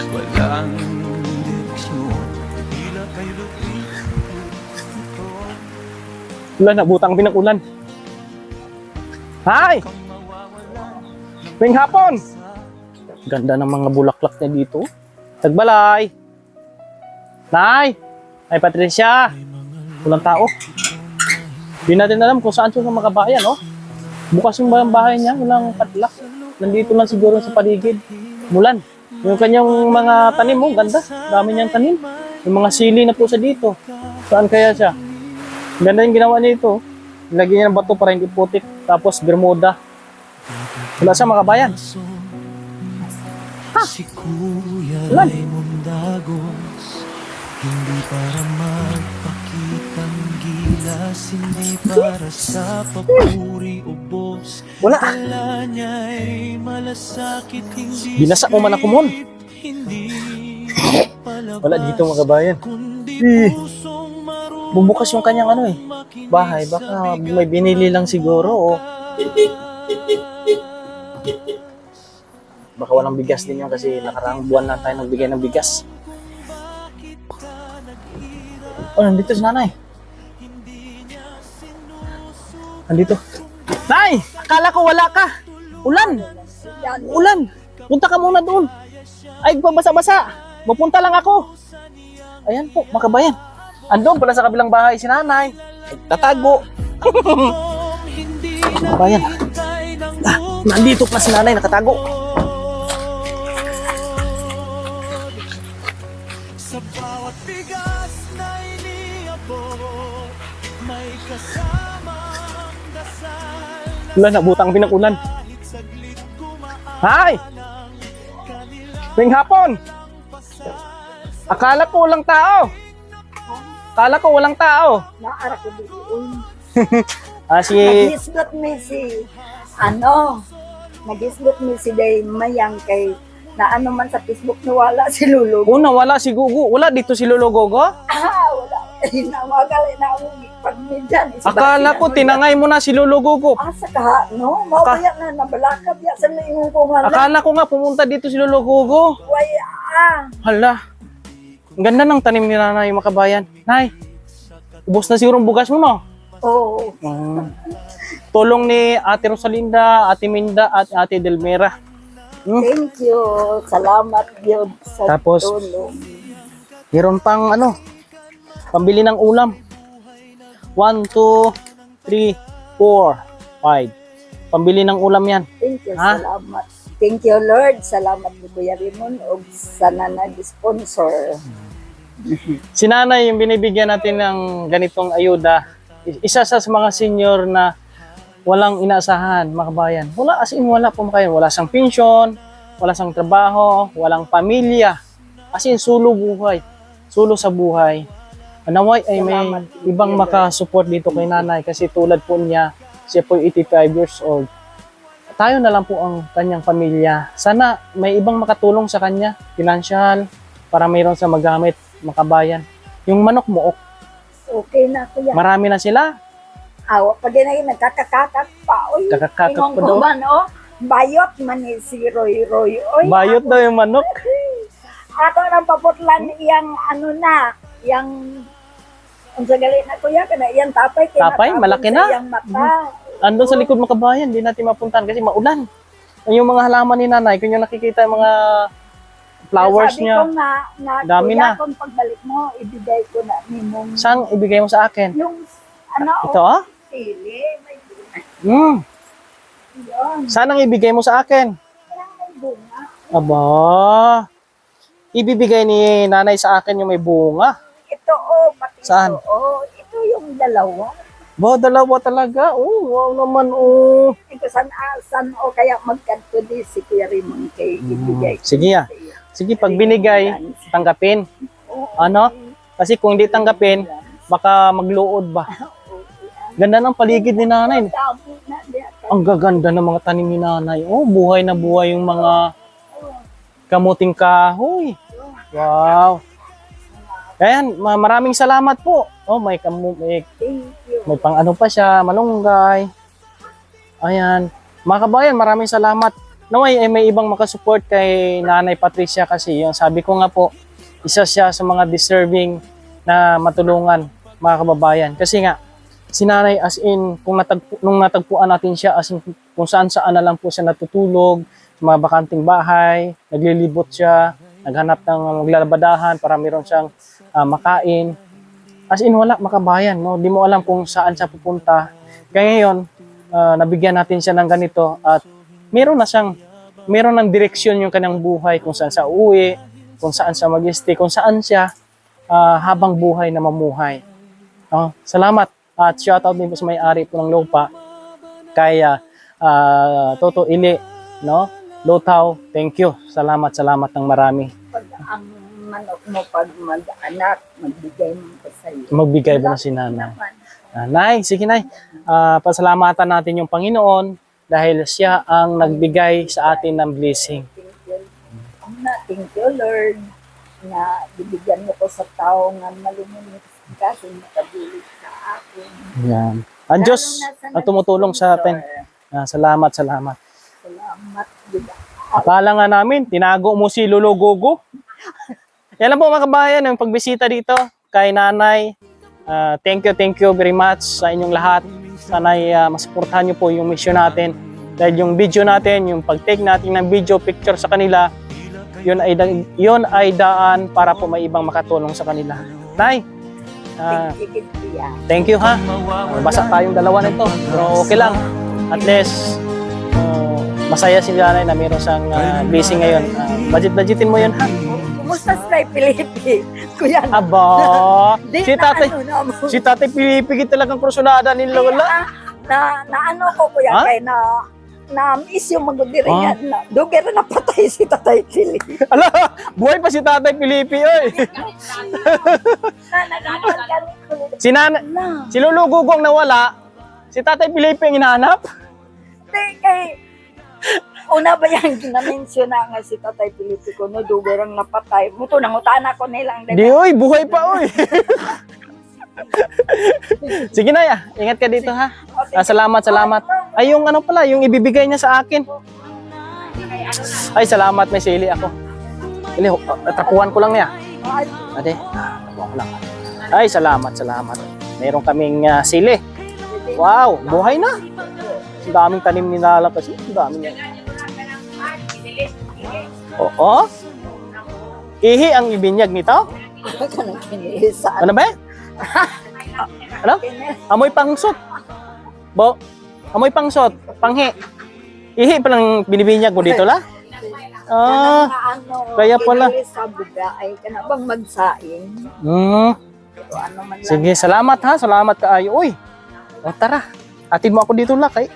Walang direksyon. Ulan, nabutang pinag-ulan. Hi! Tuwing hapon! Ganda ng mga bulaklak na dito. Tagbalay! Nay! Ay, Patricia! Walang tao. Hindi natin alam kung saan siya mga bayan, no? Bukas yung bahay niya, walang padlock. Nandito lang siguro sa paligid. Mulan. Yung kanyang mga tanim mo, ganda. Dami niyang tanim. Yung mga sili na po sa dito. Saan kaya siya? Ganda yung ginawa niya ito. Lagyan niya ng bato para hindi putik. Tapos bermuda. Wala siya mga bayan. Ha? Ulan. Hindi para magpakitang gilas, hindi para sa papuri o boss. Wala. Dala niya'y malasakit, hindi Binasa mo man ako mon. hindi Wala dito mga bayan. Bubukas yung kanyang ano eh. Bahay. Baka may binili lang siguro o baka walang bigas din yan kasi nakaraang buwan lang tayo nagbigay ng bigas. Oh, nandito si nanay. Nandito. Nay! Akala ko wala ka. Ulan! Ulan! Punta ka muna doon. Ay, pabasa-basa. Mapunta lang ako. Ayan po, makabayan. Andun pala sa kabilang bahay si nanay. Tatago. Makabayan. Nandito pa si nanay, nakatago. sa bawat bigas na iniabot, may kasamang dasal. Ulan, nabutang pinag-ulan. Hi! Tuwing hapon! Akala ko walang tao. Akala ko walang tao. Naara ko doon. Si... Nag-isgot mi si, nag-isgot mi si Day Mayang kay, na ano man sa Facebook na wala si Lulog. Una, wala si Gugu. Wala dito si Lolo Gogo. Wala. Namagali na ako pag midyan. Akala ko tinangay mo na si Lolo Gogo. Asa ka, no? Mawaya na, nabalakad ya sa naingon ko nga. Akala ko nga pumunta dito si Lolo Gogo. Waya. Hala. Ang ganda ng tanim ni nanay makabayan. Nay, ubos na siguro ang bugas mo, no? Oo. Tulong ni Ate Rosalinda, Ate Minda, at Ate Delmera. Thank you. Salamat yun sa Tapos, tulong. meron pang pambili ng ulam. 1, 2, 3, 4, 5. Pambili ng ulam yan. Thank you. Ha? Salamat. Thank you, Lord. Salamat ni Kuya Rimon o sana nag-sponsor. Si nanay yung binibigyan natin ng ganitong ayuda. Isa sa mga senior na walang inaasahan, mga kabayan. Wala, as in wala po makayan. Wala siyang pensyon, wala siyang trabaho, walang pamilya. As in, sulo buhay. Sulo sa buhay. Naway ay may ibang makasupport dito kay nanay kasi tulad po niya, siya po 85 years old. Tayo na lang po ang kanyang pamilya. Sana may ibang makatulong sa kanya, financial, para mayroon sa magamit, makabayan. Yung manok mo, Okay na, Kuya. marami na sila. Awa, pag yun nagkakakakak pa. Oy, Kakakakak tingong pa daw. ko man, bayot man ni si Roy. Oy, Bayot daw yung manok. Ako nang paputlan iyang yang unsa gali na Kuya kana iyang tapay Tapay, malaki na. Iyang mata. Andun sa likod mga kabayan, di natin mapuntahan kasi maulan. Yung mga halaman ni nanay, kung yung nakikita yung mga flowers Sabi niya, ko na dami Kuya, na. kung pagbalik mo, ibigay ko na nimong saan ibigay mo sa akin? yung Ito sili, may yun. Saan ang ibigay mo sa akin? Kaya may bunga. Aba, ibibigay ni nanay sa akin yung may bunga. Ito pati Saan? ito ito yung dalawa. Ba, dalawa talaga. Oh, wow naman, Ito san kaya magkanto di si Kuya Rimon kay ibigay ko. Sige Sige, pag binigay, tanggapin. Ano? Kasi kung hindi tanggapin, baka magluod ba? Ganda ng paligid ni nanay. Tabo na diya. Ang gaganda ng mga tanim ni nanay. Oh, buhay na buhay yung mga kamuting kahoy. Wow. Ayan, maraming salamat po. Oh, may Thank you. may pang ano pa siya, malunggay. Ayan. Mga kabayan, maraming salamat. naway ay may ibang makasupport kay Nanay Patricia kasi yung sabi ko nga po, isa siya sa mga deserving na matulungan mga kababayan. Kasi nga, si Nanay as in, nung natagpuan natin siya as in, kung saan na lang po siya natutulog, sa mga bakanting bahay, naglilibot siya, naghanap ng maglalabadahan para meron siyang makain. As in, wala makabayan, no? Di mo alam kung saan siya pupunta. Kaya ngayon, nabigyan natin siya ng ganito at meron ng direksyon yung kanyang buhay kung saan siya uuwi, kung saan siya mag-stay, kung saan siya habang buhay na mamuhay. Salamat at shoutout din po sa may-ari po ng lupa kay Toto Ili, no? Lutaw, thank you. Salamat ng marami. Pag ang manok mo pag mag-anak, magbigay mo ko sa iyo. Magbigay ba na si Nanay? Nay, sige Nay. Pasalamatan natin yung Panginoon dahil siya ang nagbigay sa atin ng blessing. Thank you, Lord, na bibigyan mo ko sa tao nga malumunis kasi nakabilis sa akin. Yan. Ang Diyos ang tumutulong sa atin. Salamat. Salamat, Buda. Akala nga namin, tinago mo si Lolo Gogo. Yan lang po mga kabayan, yung pagbisita dito kay Nanay. Thank you very much sa inyong lahat. Sana'y masuportahan nyo po yung mission natin. Dahil yung video natin, yung pag-take natin ng video, picture sa kanila, yun ay daan para po may ibang makatulong sa kanila. Nay, thank you ha. Basa tayong dalawa nito. Pero okay lang. At least, masaya si Nanay na mayroon siyang blessing ngayon. Budgetin mo yun ha. Kumusta sa Pilipi? Kuya na. Aba, Di si na tatay, ano na mo. si tatay Pilipi talagang kursunada ni Lola. Na ano ko kuya Ha? kay na miss yung magudiri yan na duger na patay si Tatay Pilipi. Ala, buhay pa si tatay Pilipi, oy. Na naghanap kami ko. Si si Lolo Gugong nawala, si tatay Pilipi ang hinahanap. Kay una ba yung ginamensyon na nga si Tatay Pilipi ko no duger ang napatay. Muto nang utana ko nilang Di, oy, buhay pa, oy. Sige na, ingat ka dito ha. Salamat. Ay, yung ano pala, yung ibibigay niya sa akin. Ay, salamat, may sili ako. Ili, tapuan ko lang niya. Ate, tapuan ko lang. Ay, salamat. Meron kaming sili. Wow, buhay na. Ang daming tanim ni Nala kasi. Ang daming yan. Oo. Ihi ang ibinyag nito? Kanang kinisa. Ano ba? Ano? Amoy pangsot. Amoy pangsot. Panghi. Ihi pa lang binibinyag mo dito la? Kaya pala. Sa buga ay kana bang magsaing. Pero ano man lang. Sige, salamat ha. Salamat kaayo. Uy. O tara. Atid mo ako dito la kay.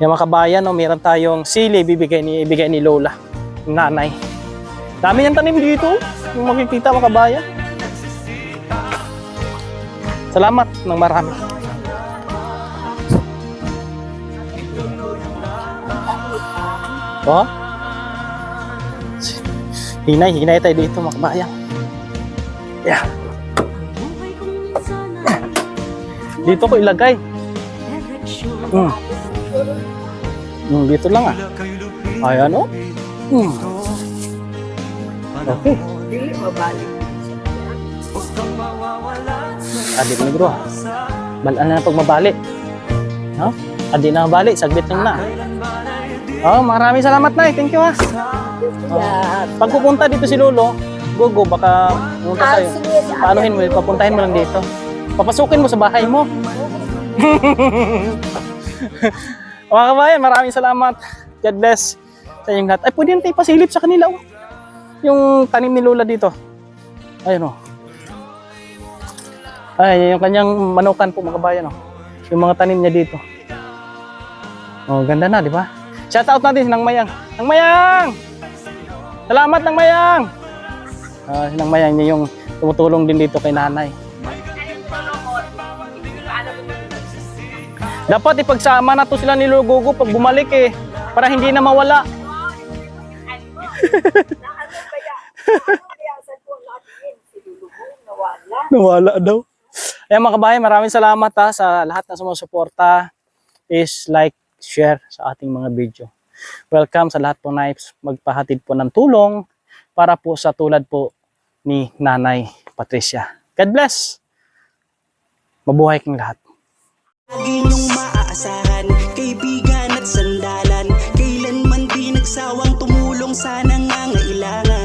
Yung mga kabayan, meron tayong sili ibigay ni Lola, yung Nanay. Dami niyang tanim dito. Yung makikita mga kabayan. Salamat ng marami. Oh? Hinay tayo dito mga kabayan. Yeah. Dito ko ilagay. Dito lang Ayan o. Okay. Dili mabalik. Adit na bro. Balaan na pag mabalik. No? Adit na mabalik. Saglit lang na. Maraming salamat na. Thank you ha. Pag pupunta dito si Lolo, Gogo, baka pumunta sa'yo. Paanuhin mo, papuntahin mo lang dito. Papasukin mo sa bahay mo. Mga kabayan, maraming salamat. God bless sa inyong lahat. Ay, pwede natin ipasilip sa kanila. Yung tanim ni Lola dito. Ayun o. Ay, yung kanyang manukan po mga kabayan. Yung mga tanim niya dito. Ganda na, di ba? Shout out natin si Nang Mayang. Nang Mayang! Salamat, Nang Mayang! Si Nang Mayang niya yung tumutulong din dito kay Nanay. Dapat ipagsama na to sila ni Logogo pag bumalik para hindi na mawala. Nawala daw. Ayan mga kabayan, maraming salamat sa lahat na sumusuporta. Is like, share sa ating mga video. welcome sa lahat po na magpahatid po ng tulong para po sa tulad po ni Nanay Patricia. God bless! Mabuhay kang lahat. Lagi niyong maaasahan, kaibigan at sandalan, kailanman di nagsawang tumulong sa nangangailangan.